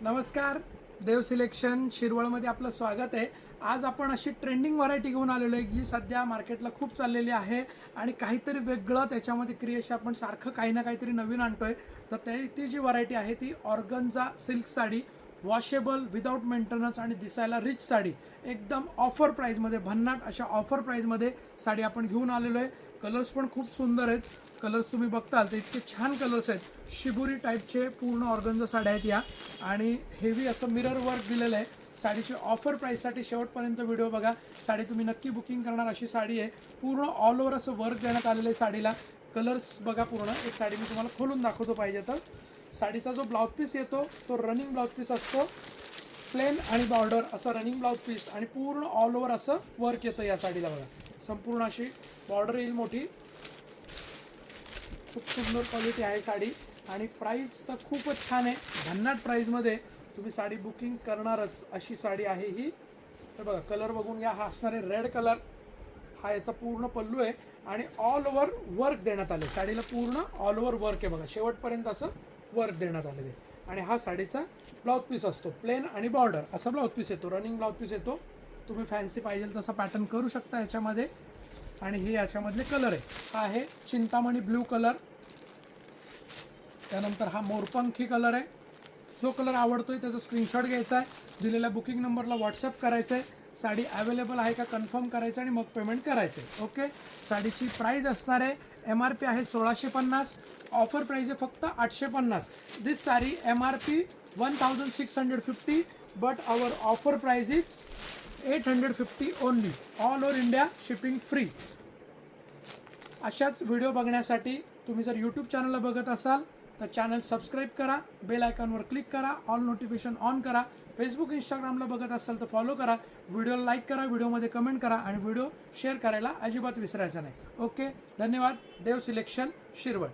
नमस्कार, देव सिलेक्शन शिरवळमध्ये आपलं स्वागत आहे। आज आपण अशी ट्रेंडिंग व्हरायटी घेऊन आलेलो आहे जी सध्या मार्केटला खूप चाललेली आहे आणि काहीतरी वेगळं त्याच्यामध्ये क्रिएशन आपण सारखं काही ना काहीतरी नवीन आणतोय। तर ती जी व्हरायटी आहे ती organza silk sari, washable without maintenance आणि दिसायला रिच साडी, एकदम ऑफर प्राईजमध्ये, भन्नाट अशा ऑफर प्राईजमध्ये साडी आपण घेऊन आलेलो आहे। कलर्स पण खूप सुंदर आहेत। कलर्स तुम्ही बघताल तर इतके छान कलर्स आहेत। शिबुरी टाईपचे पूर्ण ऑर्गन्झा साड्या आहेत या आणि हेवी असं मिरर वर्क दिलेलं आहे। साडीची ऑफर प्राईससाठी शेवटपर्यंत व्हिडिओ बघा। साडी तुम्ही नक्की बुकिंग करणार अशी साडी आहे। पूर्ण ऑल ओव्हर असं वर्क देण्यात आलेलं आहे साडीला। कलर्स बघा पूर्ण। एक साडी मी तुम्हाला खोलून दाखवतो पाहिजे तर। साडीचा जो ब्लाउज पीस येतो तो रनिंग ब्लाउज पीस असतो, प्लेन आणि बॉर्डर असं रनिंग ब्लाउज पीस आणि पूर्ण ऑल ओव्हर असं वर्क येतं या साडीला बघा। संपूर्ण अशी बॉर्डर येईल मोठी। खूप सुंदर क्वालिटी आहे साडी आणि प्राइस तर खूपच छान आहे। भन्नाट प्राईजमध्ये तुम्ही साडी बुकिंग करणारच अशी साडी आहे ही। तर बघा कलर बघून घ्या। हा असणारे रेड कलर, हा याचा पूर्ण पल्लू आहे आणि ऑल ओव्हर वर्क देण्यात आले साडीला। पूर्ण ऑल ओव्हर वर्क आहे बघा, शेवटपर्यंत असं वर्क देण्यात आलेलं आहे। आणि हा साडीचा ब्लाउज पीस असतो, प्लेन आणि बॉर्डर असा ब्लाउज पीस येतो, रनिंग ब्लाउज पीस येतो। तुम्ही फॅन्सी पाहिजे तसा पॅटर्न करू शकता याच्यामध्ये। आणि हे याच्यामधले कलर आहे, हा आहे चिंतामणी ब्ल्यू कलर, त्यानंतर हा मोरपंखी कलर आहे। जो कलर आवडतोय त्याचा स्क्रीनशॉट घ्यायचा आहे, दिलेल्या बुकिंग नंबरला व्हॉट्सअप करायचं आहे, साडी अवेलेबल आहे का कन्फर्म करायचं आणि मग पेमेंट करायचं आहे। ओके, साडीची प्राईस असणार आहे, MRP आहे 1650, ऑफर प्राईस आहे फक्त 850। This sari MRP 1650 but our offer price is 850 only, all over India shipping free. अशाच व्हिडिओ बघण्यासाठी तुम्ही जर यूट्यूब चॅनलला बघत असाल तर चॅनल सबस्क्राईब करा, बेल आयकॉनवर क्लिक करा, ऑल नोटिफिकेशन ऑन करा। फेसबुक इंस्टाग्रामला बघत असाल तर फॉलो करा, व्हिडिओला लाईक करा, व्हिडिओमध्ये कमेंट करा आणि व्हिडिओ शेअर करायला अजिबात विसरायचं नाही। ओके, धन्यवाद। देव सिलेक्शन शिरवळ।